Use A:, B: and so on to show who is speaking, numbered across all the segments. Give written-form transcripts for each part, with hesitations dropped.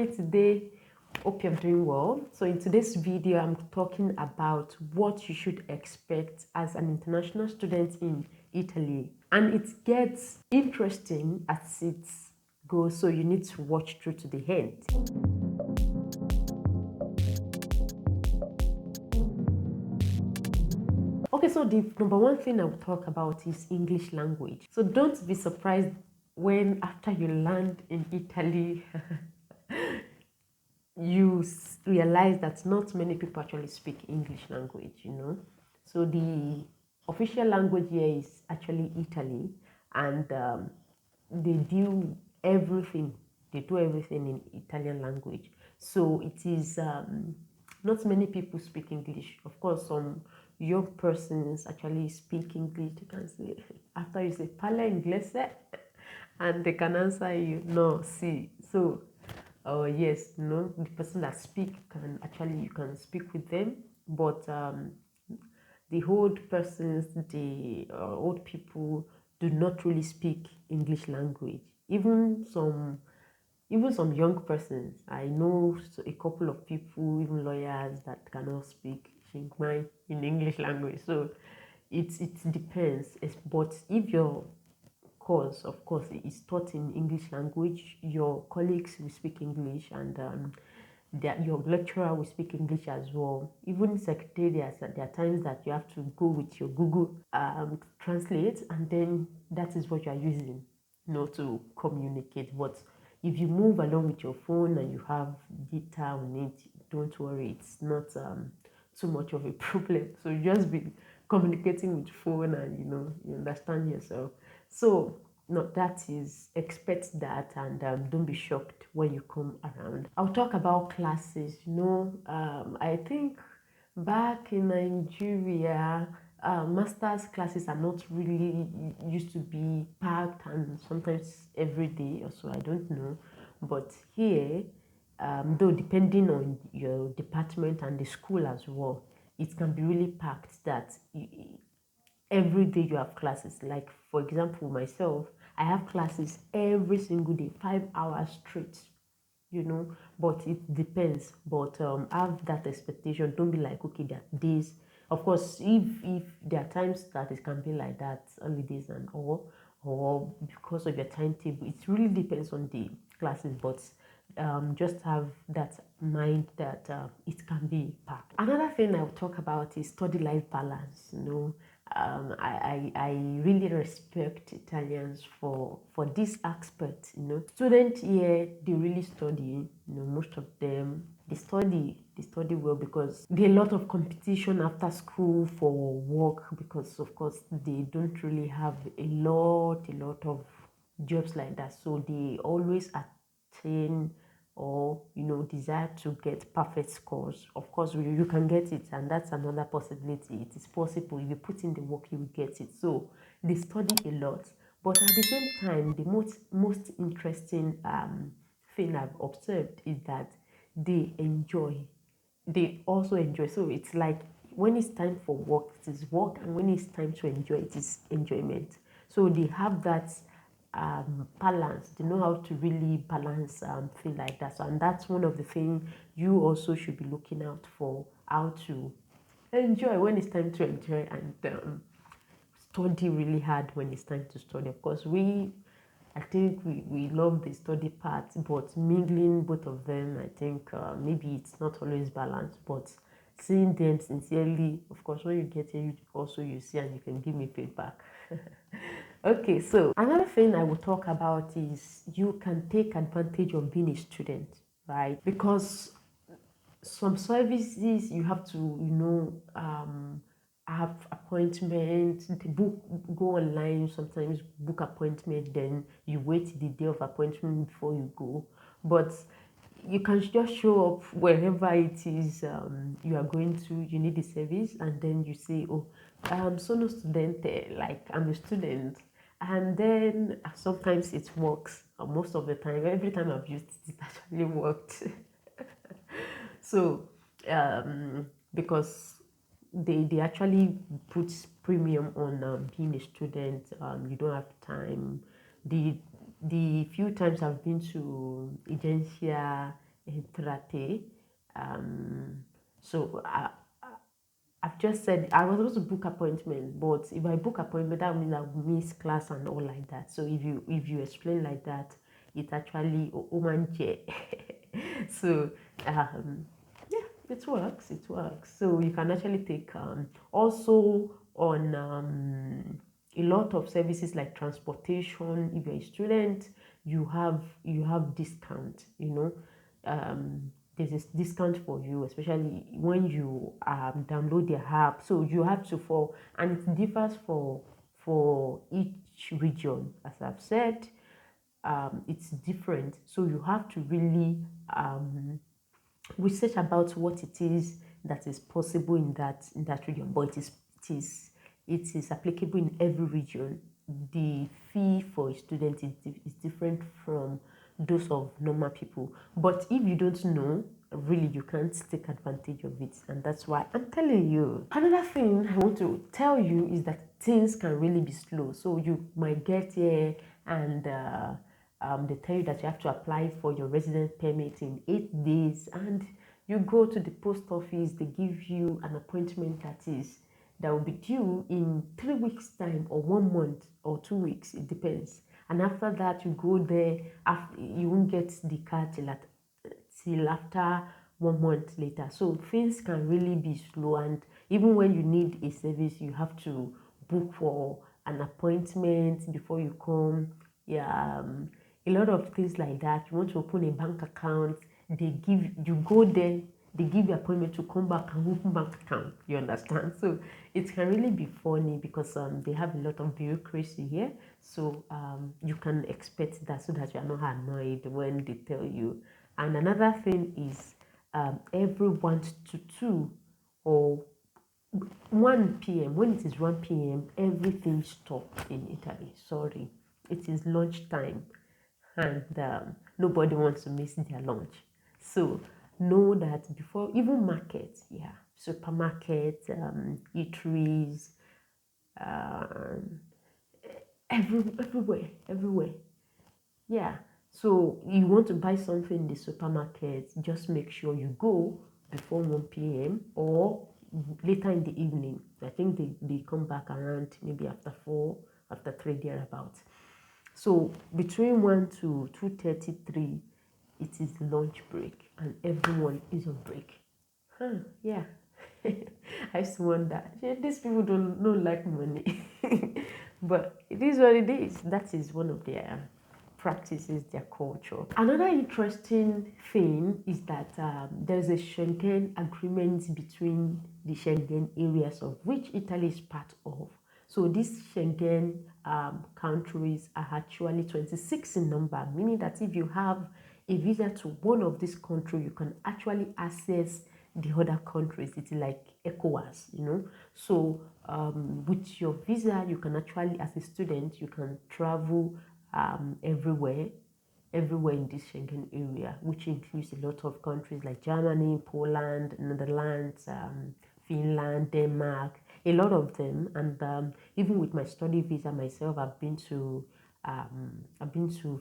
A: you today? Hope you're doing well. So in today's video, I'm talking about what you should expect as an international student in Italy. And it gets interesting as it goes, so you need to watch through to the end. Okay, so the number one thing I will talk about is English language. So don't be surprised when after you land in Italy, you realize that not many people actually speak English language. So the official language here is actually Italy, and they do everything. They do everything in Italian language. So it is not many people speak English. Of course, some young persons actually speak English. You can say after you say "Parla inglese," and they can answer you no, see. So yes, the person that speak can actually, you can speak with them, but the old persons, the old people do not really speak English language. Even some young persons, I know a couple of people, even lawyers, that cannot speak Shingmai in English language. So it depends. But if you're course, of course, is taught in English language, your colleagues will speak English, and your lecturer will speak English as well. Even secretariats, there are times that you have to go with your Google Translate, and then that is what you are using, to communicate. But if you move along with your phone and you have data on it, don't worry, it's not too much of a problem. So you just be communicating with phone, and you understand yourself. So no, that is, expect that, and don't be shocked when you come around. I'll talk about classes. I think back in Nigeria, master's classes are not really used to be packed, and sometimes every day or so, I don't know. But here, though depending on your department and the school as well, it can be really packed that every day you have classes. Like, for example, myself, I have classes every single day, 5 hours straight. But it depends. But have that expectation. Don't be like, okay, there are days. Of course, if there are times that it can be like that, holidays and all, or because of your timetable, it really depends on the classes. But just have that mind that it can be packed. Another thing I'll talk about is study life balance. I really respect Italians for this aspect. Students here, they really study. Most of them, they study well, because there are a lot of competition after school for work, because of course they don't really have a lot of jobs like that. So they always attain, or desire to get perfect scores. Of course, you can get it, and that's another possibility. It is possible. If you put in the work, you will get it. So they study a lot, but at the same time, the most interesting thing I've observed is that they also enjoy. So it's like, when it's time for work, it is work, and when it's time to enjoy, it is enjoyment. So they have that balance. They know how to really balance things like that. So, and that's one of the things you also should be looking out for, how to enjoy when it's time to enjoy, and study really hard when it's time to study. Of course, I think we love the study part, but mingling both of them, I think maybe it's not always balanced. But seeing them sincerely, of course, when you get here, you see, and you can give me feedback. Okay, so another thing I will talk about is, you can take advantage of being a student, right? Because some services you have to, have appointments, go online, sometimes book appointment, then you wait the day of appointment before you go. But you can just show up wherever it is you are going to, you need the service, and then you say, oh, so no student, like, I'm a student. And then sometimes it works. Most of the time, every time I've used it, it actually worked. So because they actually put premium on being a student. You don't have time. The few times I've been to agencia, Trate. So I've just said I was supposed to book appointment, but if I book appointment, that means I'll miss class and all like that. So if you explain like that, it actually omanje. So yeah, it works. It works. So you can actually take also on a lot of services like transportation. If you're a student, you have discount. There's this discount for you, especially when you download the app. So you have to and it differs for each region. As I've said, it's different. So you have to really research about what it is that is possible in that region. But it is applicable in every region. The fee for a student is different from those of normal people. But if you don't know, really you can't take advantage of it, and that's why I'm telling you. Another thing I want to tell you is that things can really be slow. So you might get here and they tell you that you have to apply for your residence permit in 8 days, and you go to the post office, they give you an appointment that will be due in 3 weeks time, or 1 month, or 2 weeks, it depends. And after that, you go there, you won't get the card till after 1 month later. So things can really be slow, and even when you need a service, you have to book for an appointment before you come. Yeah, a lot of things like that. You want to open a bank account, you go there, they give you appointment to come back and open bank account. You understand? So it can really be funny because they have a lot of bureaucracy here. So you can expect that, so that you are not annoyed when they tell you. And another thing is every 1 to 2 or 1 p.m. When it is 1 p.m., everything stops in Italy. Sorry, it is lunchtime, and nobody wants to miss their lunch. So know that before, even markets, yeah, supermarkets, eateries, um, everywhere. Yeah. So you want to buy something in the supermarket, just make sure you go before 1 p.m. or later in the evening. I think they come back around maybe after 4, after 3, thereabouts. So between 1 to 2:33, it is lunch break, and everyone is on break. Yeah. I used to wonder, these people don't like money. But it is what it is. That is one of their practices, their culture. Another interesting thing is that there's a Schengen agreement between the Schengen areas, of which Italy is part of. So these Schengen countries are actually 26 in number, meaning that if you have a visa to one of these countries, you can actually access the other countries. It's like ECOWAS. So with your visa, you can actually, as a student, you can travel everywhere in this Schengen area, which includes a lot of countries like Germany, Poland, Netherlands, Finland, Denmark, a lot of them. And even with my study visa myself, I've been to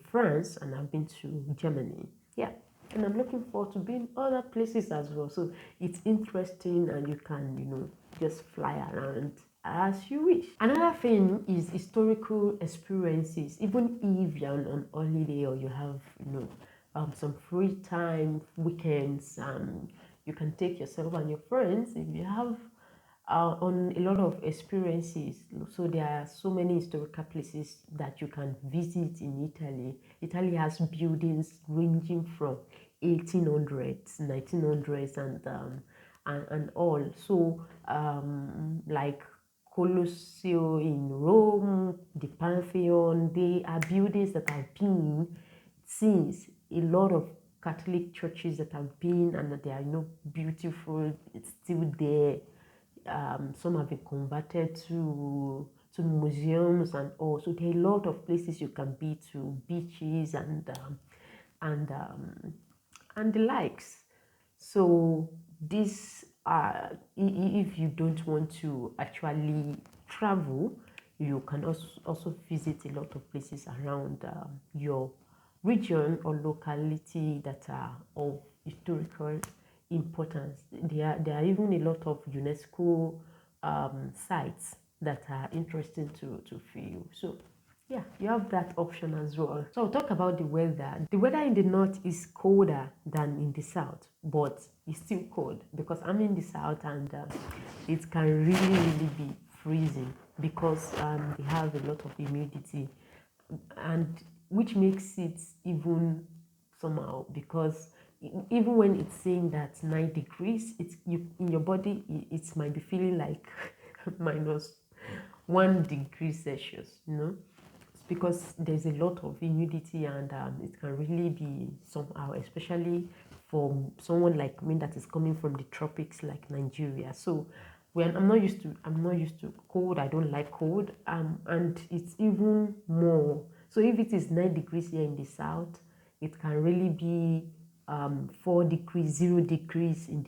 A: France, and I've been to Germany. Yeah. And I'm looking forward to being other places as well. So it's interesting, and you can, just fly around as you wish. Another thing is historical experiences. Even if you're on holiday, or you have, some free time, weekends, you can take yourself and your friends, if you have on a lot of experiences. So there are so many historical places that you can visit in Italy. Italy has buildings ranging from 1800s, 1900s, and all. So like Colosseum in Rome, the Pantheon, they are buildings that have been since a lot of Catholic churches that have been, and that they are beautiful. It's still there. Some have been converted to museums and all. So there are a lot of places you can be, to beaches and and the likes. So this if you don't want to actually travel, you can also visit a lot of places around your region or locality that are of historical importance. There are even a lot of UNESCO sites that are interesting to view. So yeah, you have that option as well. So I'll talk about the weather. The weather in the north is colder than in the south, but it's still cold because I'm in the south, and it can really be freezing because they have a lot of humidity, and which makes it even somehow, because even when it's saying that 9 degrees, it's you in your body, it might be feeling like minus 1 degree Celsius, you know. It's because there's a lot of humidity, and it can really be somehow, especially for someone like me that is coming from the tropics like Nigeria. So when I'm not used to cold. I don't like cold, and it's even more. So if it is 9 degrees here in the south, it can really be 4 degrees, 0 degrees in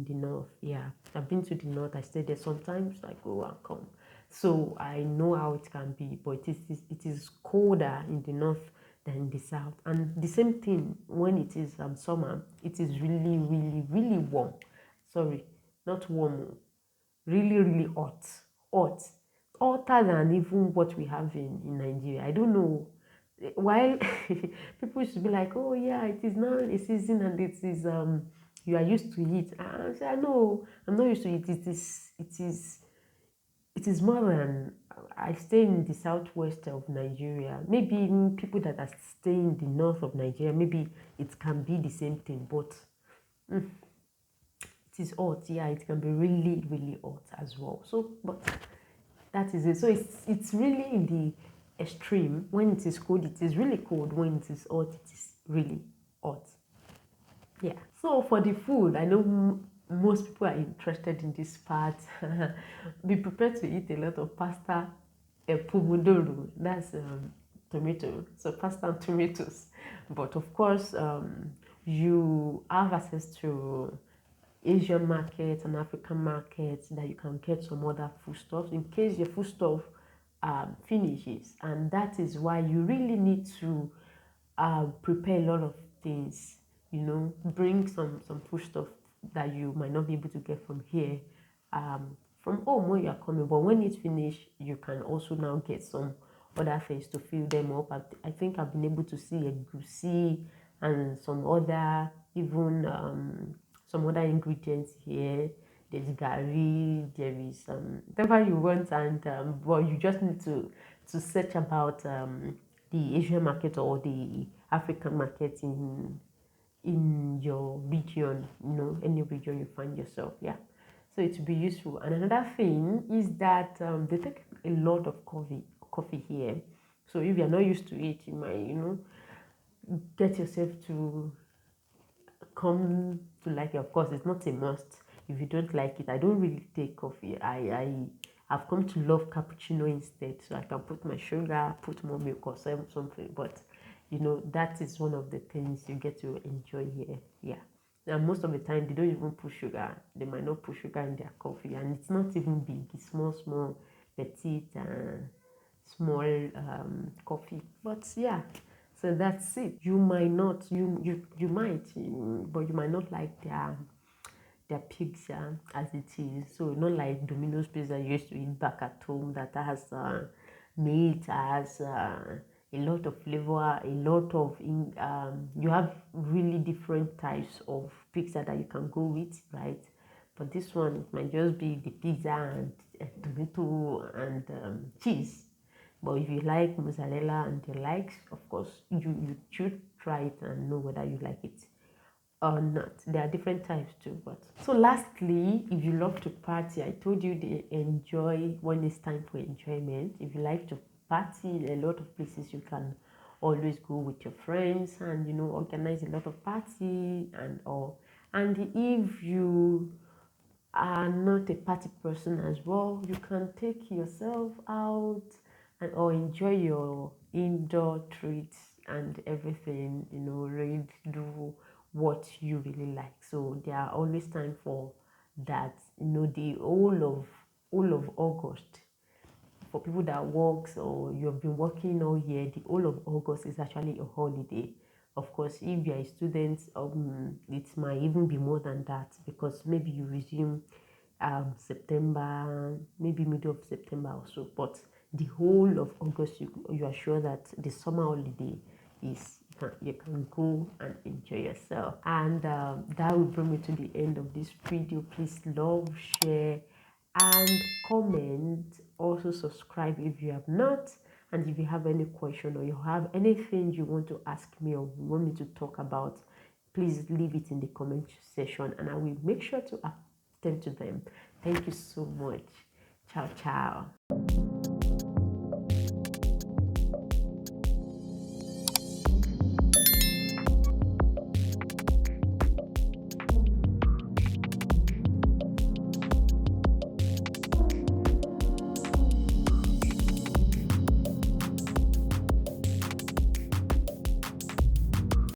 A: the north. Yeah, I've been to the north. I stay there sometimes. I go and come, so I know how it can be. But it is colder in the north than in the south. And the same thing when it is summer. It is really warm. Sorry, not warm. Really hot. Hot. Hotter than even what we have in Nigeria. I don't know. While people should be like, oh yeah, it is now a season, and it is you are used to it. I say, no, I'm not used to it. It is more than, I stay in the southwest of Nigeria. Maybe even people that are staying in the north of Nigeria, maybe it can be the same thing, but it is hot. Yeah, it can be really hot as well. So, but that is it. So it's really in the extreme. When it is cold, it is really cold. When it is hot, it is really hot. Yeah. So for the food, I know most people are interested in this part. Be prepared to eat a lot of pasta e pomodoro. That's tomato. So pasta and tomatoes. But of course, you have access to Asian markets and African markets that you can get some other foodstuffs in case your foodstuff finishes. And that is why you really need to prepare a lot of things. You know, bring some foodstuff that you might not be able to get from here, from home when you are coming. But when it's finished, you can also now get some other things to fill them up. I think I've been able to see a goosey and some other, even some other ingredients here. There's gari, there is whatever you want, and well, you just need to search about the Asian market or the African market in your region, you know, any region you find yourself. Yeah, so it will be useful. And another thing is that they take a lot of coffee here. So if you're not used to it, you might, you know, get yourself to come to like it. Of course, it's not a must. If you don't like it, I don't really take coffee. I've come to love cappuccino instead, so I can put my sugar, put more milk or something. But you know, that is one of the things you get to enjoy here. Yeah. And most of the time, they don't even put sugar. They might not put sugar in their coffee, and it's not even big. It's small, petite, small coffee. But yeah, so that's it. You might not, you might, but you might not like their pizza as it is. So not like Domino's pizza you used to eat back at home that has meat, has a lot of flavor, a lot of you have really different types of pizza that you can go with, right? But this one, it might just be the pizza and tomato and cheese. But if you like mozzarella and the likes, of course, you should try it and know whether you like it or not. There are different types too. But so lastly, if you love to party, I told you they enjoy when it's time for enjoyment. If you like to party, a lot of places you can always go with your friends and, you know, organize a lot of party and all. And if you are not a party person as well, you can take yourself out and or enjoy your indoor treats and everything, you know, really do what you really like. So there are always time for that. You know, the whole of August, for people that works or you've been working all year, the whole of August is actually a holiday. Of course, if you are a student, it might even be more than that, because maybe you resume September, maybe middle of September or so. But the whole of August, you are sure that the summer holiday is, you can go and enjoy yourself. And that will bring me to the end of this video. Please love, share, and comment. Also subscribe if you have not. And if you have any question, or you have anything you want to ask me, or you want me to talk about, please leave it in the comment section, and I will make sure to attend to them. Thank you so much. Ciao, ciao.